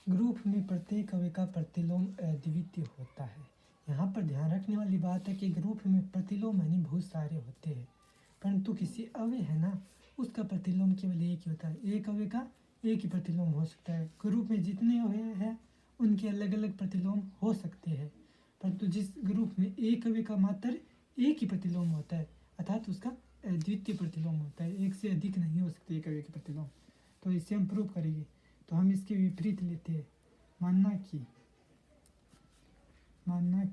Group में प्रत्येक अवयव का प्रतिलोम अद्वितीय होता है। यहाँ पर ध्यान रखने वाली बात है कि ग्रुप में प्रतिलोम यानी बहुत सारे होते हैं, परंतु किसी अवयव है ना, उसका प्रतिलोम केवल एक ही होता है। एक अवयव का एक ही प्रतिलोम हो सकता है। ग्रुप में जितने अवयव हैं उनके अलग अलग प्रतिलोम हो सकते हैं, परंतु जिस ग्रुप में एक अवयव का मात्र एक ही प्रतिलोम होता है अर्थात उसका अद्वितीय प्रतिलोम होता है। एक से अधिक नहीं हो सकते एक अवयव के प्रतिलोम। तो इसे हम प्रूव करेंगे। तो हम इसके विपरीत लेते हैं। मानना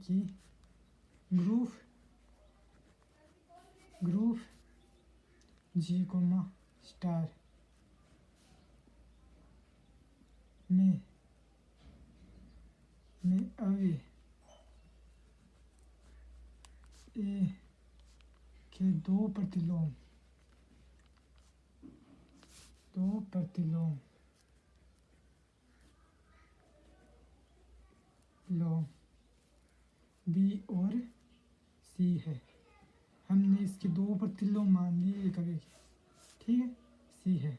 कि ग्रुप जी कोमा स्टार में अवयव ए के दो प्रतिलोम बी और सी है। हमने इसके दो प्रतिलोम मान लिए एक अवयव के, ठीक है, सी है।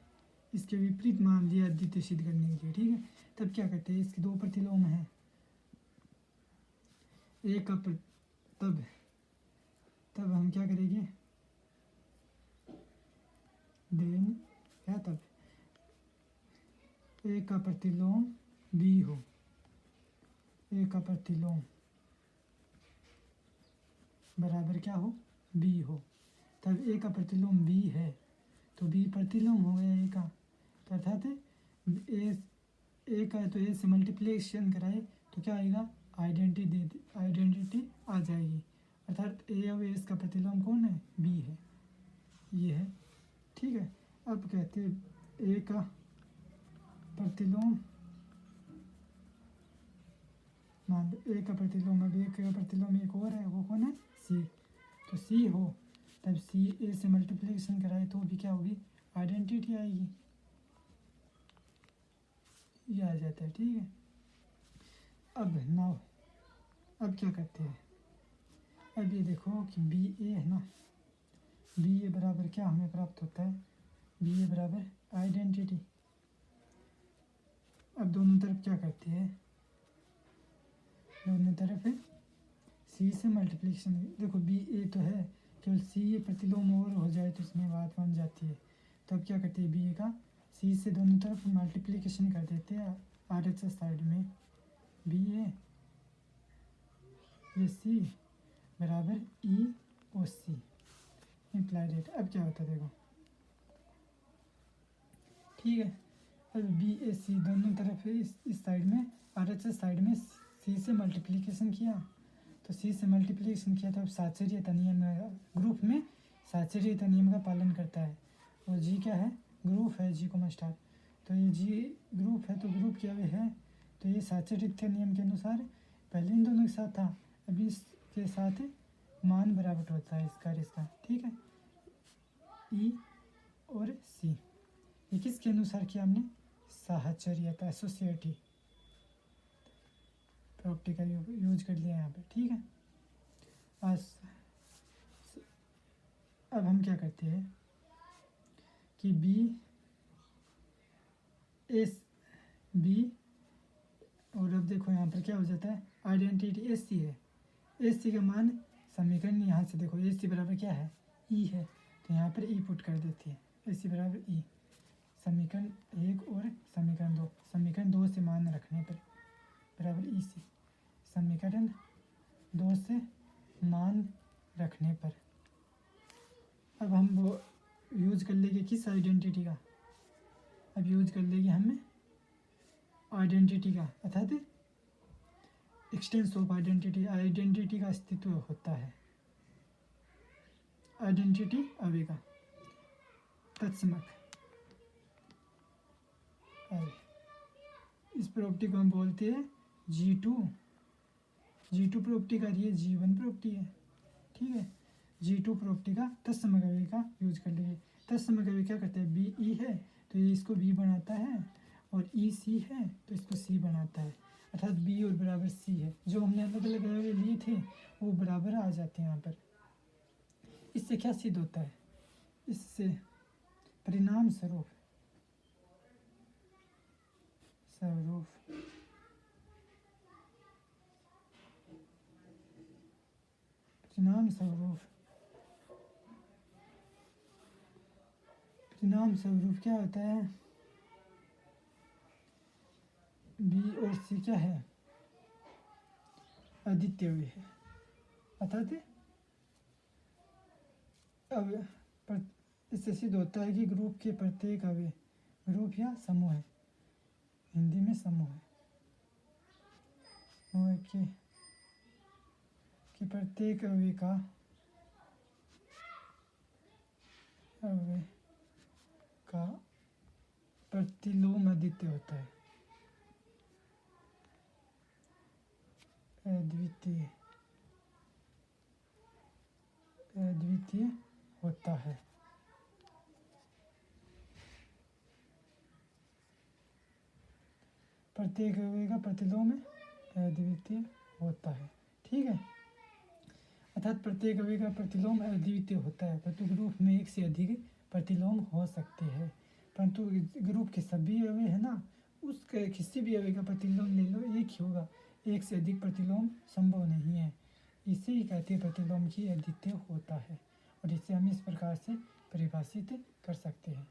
इसके विपरीत मान लिया अद्वितीय सिद्ध करने के लिए, ठीक है। तब क्या करते हैं, इसके दो प्रतिलोम हैं, एक का तब हम क्या करेंगे, देन क्या तब एक का प्रतिलोम बी हो, एक का प्रतिलोम बराबर क्या हो, बी हो। तब ए का प्रतिलोम बी है तो बी प्रतिलोम हो गया ए का, तो अर्थात ए का तो ए से मल्टीप्लिकेशन कराए तो क्या आएगा, आइडेंटिटी आ जाएगी। अर्थात ए और एस का प्रतिलोम कौन है, बी है, ये है, ठीक है। अब कहते हैं ए का प्रतिलोम, मान लो ए का प्रतिलोम, अब ए का प्रतिलोम एक और है, वो कौन है, सी। तो सी हो तब सी ए से मल्टीप्लिकेशन कराए तो भी क्या होगी, आइडेंटिटी आएगी, ये आ जाता है, ठीक है। अब क्या करते हैं, अब ये देखो कि बी ए है ना, बी ए बराबर क्या हमें प्राप्त होता है, बी ए बराबर आइडेंटिटी। अब दोनों तरफ क्या करते हैं, दोनों तरफ सी से मल्टीप्लिकेशन, देखो बी ए तो है, केवल सी ए प्रतिलोम और हो जाए तो इसमें बात बन जाती है। तो अब क्या करते हैं, बी ए का सी से दोनों तरफ मल्टीप्लिकेशन कर देते हैं आर एच एस साइड में, बी ए ये सी बराबर ई ओ सी इंप्लाइड रेट। अब क्या होता है देखो, ठीक है। अब बी ए सी दोनों तरफ इस साइड में आर एच एस साइड में सी से मल्टीप्लिकेशन किया, तो सी से मल्टीप्लिकेशन किया तो अब साचर्यता नियम, ग्रुप में साचर्यता नियम का पालन करता है। और जी क्या है, ग्रुप है, जी को स्टार, तो ये जी ग्रुप है तो ग्रुप क्या है, तो ये साचर्यता नियम के अनुसार पहले इन दोनों के साथ था, अभी इसके साथ मान बराबर होता है इसका, ठीक है, ई और सी। ये किसके अनुसार किया हमने, साहचर्यता एसोसिएटिव प्रॉपर्टी का यूज कर लिया यहाँ पे, ठीक है। अब हम क्या करते हैं कि बी और अब देखो यहाँ पर क्या हो जाता है, आइडेंटिटी एस सी है, एस सी का मान समीकरण यहाँ से देखो, एस सी बराबर क्या है, ई है, तो यहाँ पर ई पुट कर देती है, एस सी बराबर ई, समीकरण एक और समीकरण दो से मान रखने पर बराबर ई सी, समीकरण दो से मान रखने पर। अब हम वो यूज कर लेंगे किस आइडेंटिटी का, अब यूज कर लेंगे हमें आइडेंटिटी का, अर्थात एक्सटेंस ऑफ आइडेंटिटी का अस्तित्व होता है, आइडेंटिटी अवयव का तत्समक। इस प्रॉपर्टी को हम बोलते हैं G2 प्रॉपर्टी का, ये G1 प्रॉपर्टी है, ठीक है। G2 प्रॉपर्टी का तत्समक अवयव का यूज कर लेंगे। तत्समक अवयव क्या करते हैं, बी ई है तो ये इसको बी बनाता है, और ई सी है तो इसको सी बनाता है, अर्थात बी और बराबर सी है। जो हमने अलग अलग अवयव लिए थे वो बराबर आ जाते हैं यहाँ पर। इससे क्या सिद्ध होता है, इससे परिणाम स्वरूप स्वरूप। परिणाम स्वरूप क्या होता है? बी और सी क्या है? अद्वितीय अवयव है, अर्थात अब इससे सिद्ध होता है कि ग्रुप के प्रत्येक अवयव, ग्रुप या समूह है, हिंदी में समूह है, कि प्रत्येक अवयव का प्रतिलोम अद्वितीय होता है, अद्वितीय होता है। प्रत्येक अवयव का प्रतिलोम अद्वितीय होता है, ठीक है। अर्थात प्रत्येक अवयव का प्रतिलोम अद्वितीय होता है, परंतु ग्रुप में एक से अधिक प्रतिलोम हो सकते हैं। परंतु ग्रुप के सभी अवयव है ना, उसके किसी भी अवयव का प्रतिलोम ले लो, एक ही होगा, एक से अधिक प्रतिलोम संभव नहीं है। इसे ही कहते हैं प्रतिलोम की अद्वितीय होता है, और इसे हम इस प्रकार से परिभाषित कर सकते हैं।